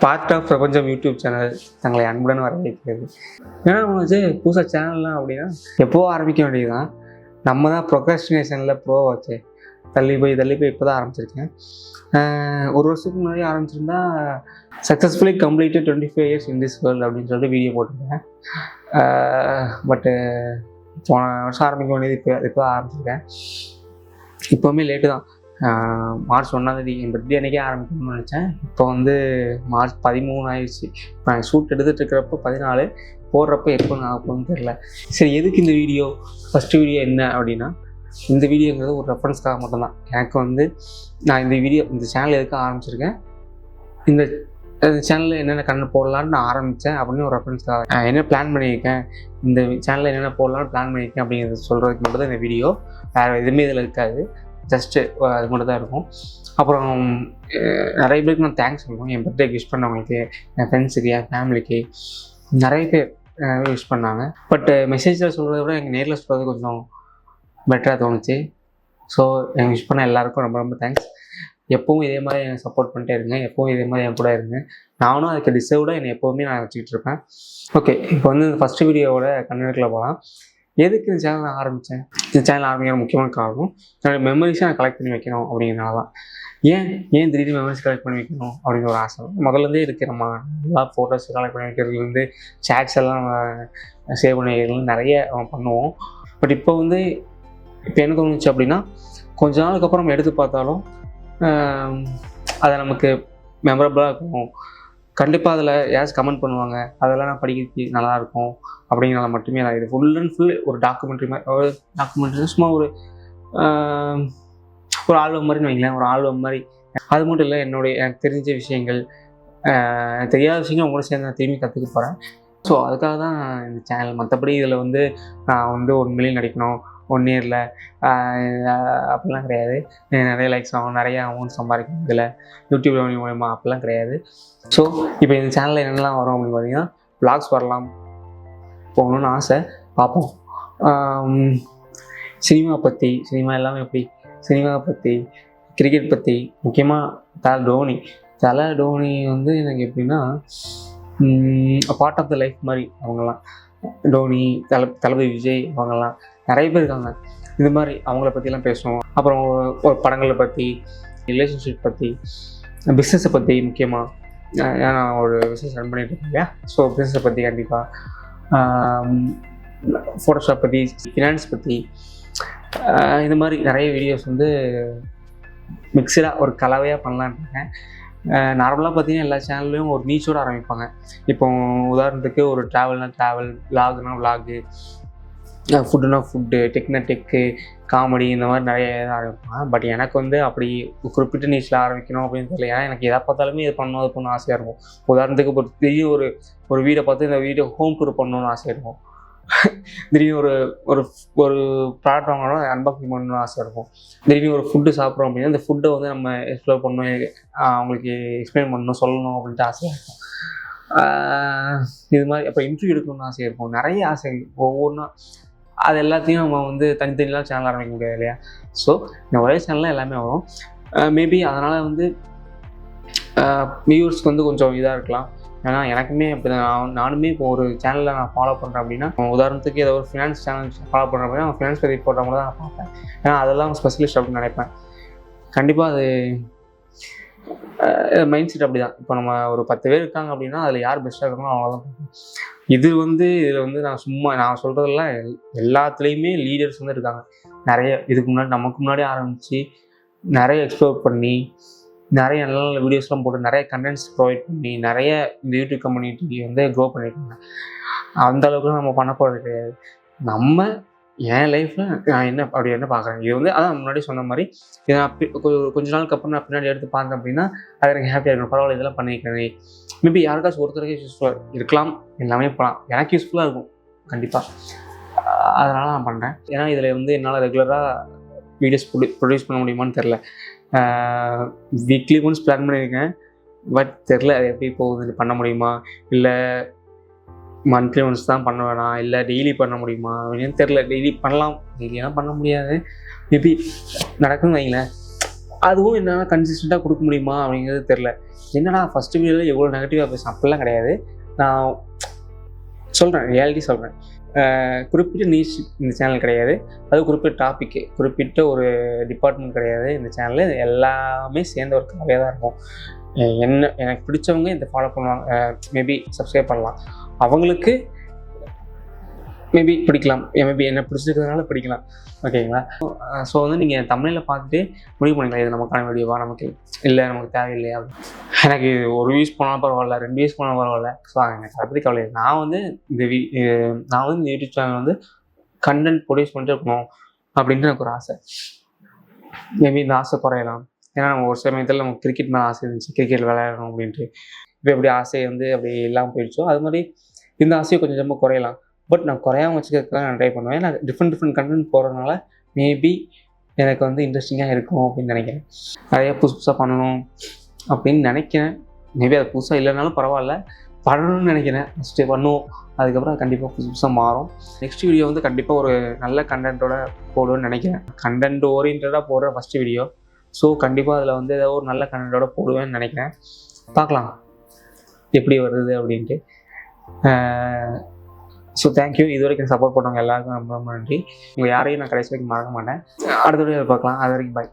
Part of பிரபஞ்சம் YouTube channel தங்களை அன்புடன் வரவேற்கிறது. ஏன்னா வச்சு புதுசாக சேனல்லாம் அப்படின்னா எப்போ ஆரம்பிக்க வேண்டியதுதான். நம்ம தான் ப்ரொக்ராஸ்டினேஷனில் ப்ரோ வச்சு தள்ளி போய் இப்போ தான் ஆரம்பிச்சிருக்கேன். ஒரு வருஷத்துக்கு முன்னாடி ஆரம்பிச்சிருந்தா successfully completed 25 years in this world அப்படின்னு சொல்லிட்டு வீடியோ போட்டிருக்கேன். பட்டு போன வருஷம் ஆரம்பிக்க வேண்டியது இப்போ தான் ஆரம்பிச்சிருக்கேன். இப்போவுமே லேட்டு தான். மார்ச் 1 என் பர்த்டே அன்றைக்கே ஆரம்பிக்கணும்னு நினச்சேன். இப்போ வந்து மார்ச் 13 ஆயிடுச்சு. இப்போ நான் ஷூட் எடுத்துகிட்டு இருக்கிறப்ப 14, போடுறப்ப எப்போ நான் போகணும்னு தெரில. சரி, எதுக்கு இந்த வீடியோ? ஃபஸ்ட்டு வீடியோ என்ன அப்படின்னா, இந்த வீடியோங்கிறது ஒரு ரெஃபரன்ஸ்க்காக மட்டும்தான். எனக்கு வந்து நான் இந்த சேனல் எதுக்காக ஆரம்பிச்சிருக்கேன், இந்த சேனலில் என்னென்ன கண்டென்ட் போடலான்னு நான் ஆரம்பித்தேன் அப்படின்னு ஒரு ரெஃபரன்ஸ்க்காக என்ன பிளான் பண்ணியிருக்கேன், இந்த சேனலில் என்னென்ன போடலான்னு பிளான் பண்ணியிருக்கேன் அப்படிங்கிறது சொல்கிறதுக்கு மட்டும் தான் இந்த வீடியோ. வேறு எதுவுமே இதில் இருக்காது. ஜஸ்ட்டு அது மட்டும் தான் இருக்கும். அப்புறம் நிறைய பேருக்கு நான் தேங்க்ஸ் சொல்லுவேன். என் பர்த்டே விஷ் பண்ணவங்களுக்கு, என் ஃப்ரெண்ட்ஸுக்கு, என் ஃபேமிலிக்கு நிறைய பேர் விஷ் பண்ணாங்க. பட் மெசேஜில் சொல்கிறத விட எனக்கு நேரில் சொல்கிறது கொஞ்சம் பெட்டராக தோணுச்சு. ஸோ எனக்கு விஷ் பண்ண எல்லாேருக்கும் ரொம்ப ரொம்ப தேங்க்ஸ். எப்பவும் இதே மாதிரி எனக்கு சப்போர்ட் பண்ணிட்டே இருங்க. எப்பவும் இதே மாதிரி என் கூட இருங்க. நானும் அதுக்கு டிசர்வ்டாக என்னை எப்போவுமே நான் வச்சுக்கிட்டு இருப்பேன். ஓகே, இப்போ வந்து இந்த ஃபஸ்ட்டு வீடியோவோட கண்டென்ட்குள்ளே போகலாம். எதுக்கு இந்த சேனல் நான் ஆரம்பித்தேன்? இந்த சேனல் ஆரம்பிக்கிற முக்கியமான காரணம் என்னோடய மெமரிஸை நான் கலெக்ட் பண்ணி வைக்கணும் அப்படிங்கிறனால தான். ஏன் திடீர்னு மெமரிஸ் கலெக்ட் பண்ணி வைக்கணும் அப்படிங்கிற ஒரு ஆசை முதல்லேருந்தே இருக்கிறோமா. எல்லா ஃபோட்டோஸ் கலெக்ட் பண்ணி வைக்கிறதுலேருந்து சேட்ஸ் எல்லாம் சேவ் பண்ணி வைக்கிறதுலேருந்து நிறைய பண்ணுவோம். பட் இப்போ என்ன தோணுச்சு அப்படின்னா, கொஞ்ச நாளுக்கு அப்புறம் நம்ம எடுத்து பார்த்தாலும் அதை நமக்கு மெமரபுளாக இருக்கும். கண்டிப்பாக அதில் யாராச்சும் கமெண்ட் பண்ணுவாங்க, அதெல்லாம் நான் படிக்கிறதுக்கு நல்லாயிருக்கும் அப்படிங்கிறத மட்டுமே நான் இது ஃபுல் அண்ட் ஃபுல் ஒரு டாக்குமெண்ட்ரி மாதிரி. ஒரு டாக்குமெண்ட்ரி சும்மா ஒரு ஆல்பம் மாதிரின்னு வைங்களேன். ஒரு ஆல்பம் மாதிரி. அது மட்டும் இல்லை, எனக்கு தெரிஞ்ச விஷயங்கள், தெரியாத விஷயங்கள் உங்களோட சேர்ந்து நான் திரும்பி கற்றுக்க போகிறேன். ஸோ அதுக்காக தான் இந்த சேனல். மற்றபடி இதில் நான் 1 மில்லியன் அடிக்கணும் 1 இயரில் அப்படிலாம் கிடையாது. நிறைய லைக்ஸ் ஆகும், நிறைய அமௌண்ட் சம்பாதிக்கணும் இதில் யூடியூப் ரெவன்யூ மூலமாக, அப்படிலாம் கிடையாது. ஸோ இப்போ இந்த சேனலில் என்னெல்லாம் வரும் அப்படின்னு பார்த்தீங்கன்னா, வ்ளாக்ஸ் வரலாம், போகணுன்னு ஆசை, பார்ப்போம். சினிமா எல்லாமே எப்படி, சினிமாவை பற்றி, கிரிக்கெட் பற்றி, முக்கியமாக தலை டோனி எனக்கு எப்படின்னா பார்ட் ஆஃப் த லைஃப் மாதிரி. அவங்கெல்லாம் டோனி, தளபதி விஜய், அவங்கெல்லாம் நிறைய பேர் இருக்காங்க. இது மாதிரி அவங்கள பற்றிலாம் பேசுவோம். அப்புறம் ஒரு படங்களை பற்றி, ரிலேஷன்ஷிப் பற்றி, பிஸ்னஸை பற்றி, முக்கியமாக நான் ஒரு பிஸ்னஸ் ரன் பண்ணிட்டு இருக்கேன் இல்லையா. ஸோ பிஸ்னஸை பற்றி கண்டிப்பாக, ஃபோட்டோஷாப் பற்றி, ஃபினான்ஸ் பற்றி, இந்த மாதிரி நிறைய வீடியோஸ் மிக்சடாக ஒரு கலவையாக பண்ணலான்னு இருக்கேன். நார்மலாக பார்த்தீங்கன்னா எல்லா சேனல்லையும் ஒரு நீச்சோடு ஆரம்பிப்பாங்க. இப்போ உதாரணத்துக்கு ஒரு ட்ராவல்னா travel, விலாக்னா vlog, ஃபுட்டுனா food, டெக்னா tech, comedy, இந்த மாதிரி நிறைய ஆரம்பிப்பாங்க. பட் எனக்கு அப்படி குறிப்பிட்ட நீச்சில் ஆரம்பிக்கணும் அப்படின்னு தெரியல. ஏன்னா எனக்கு எதை பார்த்தாலுமே இது பண்ணணும் ஆசையாக இருக்கும். உதாரணத்துக்கு ஒரு திடீர்னு ஒரு வீடை பார்த்து இந்த வீடியோ ஹோம் டூர் பண்ணணும்னு ஆசையாக இருக்கும். திடீர்னு ஒரு ப்ராடக்ட் வாங்கணும், அன்பாக்சிங் பண்ணணும்னு ஆசை இருக்கும். திடீர்னு ஒரு ஃபுட்டு சாப்பிட்றோம் அப்படின்னா அந்த ஃபுட்டை நம்ம எக்ஸ்ப்ளோர் பண்ணணும், அவங்களுக்கு எக்ஸ்பிளைன் பண்ணணும், சொல்லணும் அப்படின்ட்டு ஆசையாக இருக்கும். இது மாதிரி அப்புறம் இன்டர்வியூ எடுக்கணும்னு ஆசையாக இருக்கும். நிறைய ஆசை ஒவ்வொன்றா. அது எல்லாத்தையும் நம்ம தனித்தனியெலாம் சேனல் ஆரம்பிக்க முடியாது இல்லையா. ஸோ இந்த ஒரே சேனலில் எல்லாமே வரும். மேபி அதனால் வியூவர்ஸ்க்கு கொஞ்சம் இதாக இருக்கலாம். ஏன்னா எனக்குமே அப்படி தான். நானுமே இப்போ ஒரு சேனலில் நான் ஃபாலோ பண்ணுறேன் அப்படின்னா, உதாரணத்துக்கு ஏதோ ஒரு ஃபினான்ஸ் சேனல் ஃபாலோ பண்ணுறேன் அப்படின்னா, அவன் ஃபினான்ஸ் பற்றி போடுறவங்க தான் நான் பார்ப்பேன். ஏன்னா அதெல்லாம் ஸ்பெஷலிஸ்ட் அப்படின்னு நினைப்பேன். கண்டிப்பாக அது மைண்ட் செட் அப்படி தான். இப்போ நம்ம ஒரு 10 பேர் இருக்காங்க அப்படின்னா, அதில் யார் பெஸ்ட்டாக இருக்காங்களோ அவங்க தான் பார்ப்பேன். இதில் நான் சொல்கிறதெல்லாம் எல்லாத்துலேயுமே லீடர்ஸ் இருக்காங்க. நிறைய நமக்கு முன்னாடி ஆரம்பித்து நிறைய எக்ஸ்ப்ளோர் பண்ணி, நிறைய நல்ல நல்ல வீடியோஸ்லாம் போட்டு, நிறைய கண்டென்ட்ஸ் ப்ரொவைட் பண்ணி, நிறைய இந்த யூடியூப் கம்யூனிட்டி க்ரோ பண்ணியிருக்காங்க. அந்த அளவுக்கு நம்ம பண்ண போகிறது கிடையாது. என் லைஃப்பில் நான் என்ன பார்க்குறேன், இது அதான் முன்னாடி சொன்ன மாதிரி, இதை நான் கொஞ்ச நாளுக்கு அப்புறம் நான் பின்னாடி எடுத்து பார்த்தேன் அப்படின்னா அது எனக்கு ஹாப்பியாக இருக்கணும். பரவாயில்ல, இதெல்லாம் பண்ணியிருக்கேன். மேபி யாருக்காச்சும் ஒருத்தருக்கு யூஸ்ஃபுல்லாக இருக்கலாம், எல்லாமே போகலாம். எனக்கு யூஸ்ஃபுல்லாக இருக்கும் கண்டிப்பாக. அதனால் நான் பண்ணுறேன். ஏன்னா இதில் என்னால் ரெகுலராக வீடியோஸ் ப்ரொடியூஸ் பண்ண முடியுமான்னு தெரில. வீக்லி ஒன்ஸ் பிளான் பண்ணியிருக்கேன். பட் தெரில அது எப்படி போகுது, பண்ண முடியுமா, இல்லை மந்த்லி ஒன்ஸ் தான் பண்ண வேணாம், இல்லை டெய்லி பண்ண முடியுமா அப்படின்னு தெரில. டெய்லி பண்ணலாம், டெய்லியெல்லாம் பண்ண முடியாது. மேபி நடக்குன்னு வைங்களேன். அதுவும் என்னென்னா கன்சிஸ்டண்ட்டாக கொடுக்க முடியுமா அப்படிங்கிறது தெரில. என்னடா ஃபஸ்ட்டு வீடியோவில் எவ்வளோ நெகட்டிவாக பேசுகிறேன், அப்படிலாம் கிடையாது. நான் சொல்கிறேன், ரியாலிட்டி சொல்கிறேன். குறிப்பிட்ட நீச் இந்த சேனல் கிடையாது, அது குறிப்பிட்ட டாப்பிக்கு, குறிப்பிட்ட ஒரு டிபார்ட்மெண்ட் கிடையாது. இந்த சேனலில் எல்லாமே சேர்ந்த ஒரு கதையாக தான் இருக்கும். எனக்கு பிடிச்சவங்க இதை ஃபாலோ பண்ணுவாங்க, மேபி சப்ஸ்கிரைப் பண்ணலாம். அவங்களுக்கு மேபி பிடிக்கலாம், மேபி என்ன பிடிச்சிருக்கிறதுனால பிடிக்கலாம், ஓகேங்களா? ஸோ வந்து நீங்கள் தமிழில் பார்த்துட்டு முடிவு பண்ணிக்கலாம், இது நமக்கான வீடியோவா, நமக்கு இல்லை நமக்கு தேவையில்லையா. எனக்கு ஒரு வியூஸ் போனாலும் பரவாயில்ல, 2 வியூஸ் போனாலும் பரவாயில்ல. ஸோ எனக்கு அதை பற்றி கவலை இல்லை. நான் வந்து இந்த யூடியூப் சேனல் வந்து கண்டென்ட் ப்ரொடியூஸ் பண்ணிட்டு இருக்கணும் அப்படின்ட்டு எனக்கு ஒரு ஆசை. மேபி இந்த ஆசை குறையலாம். ஏன்னா நம்ம ஒரு சமயத்தில் நமக்கு கிரிக்கெட் மேலே ஆசை இருந்துச்சு, கிரிக்கெட் விளையாடணும் அப்படின்ட்டு. இப்போ எப்படி ஆசை வந்து அப்படி இல்லாமல் போயிடுச்சோ, அது மாதிரி இந்த ஆசையை கொஞ்சம் ரொம்ப குறையலாம். பட் நான் குறையாமல் வச்சுக்கிறதுக்காக நான் ட்ரை பண்ணுவேன். நான் டிஃப்ரெண்ட் கண்டென்ட் போடுறதுனால மேபி எனக்கு வந்து இன்ட்ரெஸ்டிங்காக இருக்கும் அப்படின்னு நினைக்கிறேன். நிறையா புதுசாக பண்ணணும் அப்படின்னு நினைக்கிறேன். மேபி அது புதுசாக இல்லைனாலும் பரவாயில்ல, பண்ணணும்னு நினைக்கிறேன். ஃபஸ்ட்டு பண்ணுவோம், அதுக்கப்புறம் அது கண்டிப்பாக புதுசாக மாறும். நெக்ஸ்ட் வீடியோ வந்து கண்டிப்பாக ஒரு நல்ல கண்டென்ட்டோட போடுவேன்னு நினைக்கிறேன். கண்டென்ட் ஓரியன்டாக போடுற ஃபஸ்ட்டு வீடியோ. ஸோ கண்டிப்பாக அதில் வந்து ஏதாவது ஒரு நல்ல கண்டென்ட்டோட போடுவேன்னு நினைக்கிறேன். பார்க்கலாம் எப்படி வருது அப்படின்ட்டு. So thank you. இது வரைக்கும் சப்போர்ட் பண்ணவங்க எல்லாருக்கும் ரொம்ப ரொம்ப நன்றி. உங்கள் யாரையும் நான் கடைசி வரைக்கும் மறக்க மாட்டேன். அடுத்த வீடியோவில் பார்க்கலாம். அது வரைக்கும் பாய்.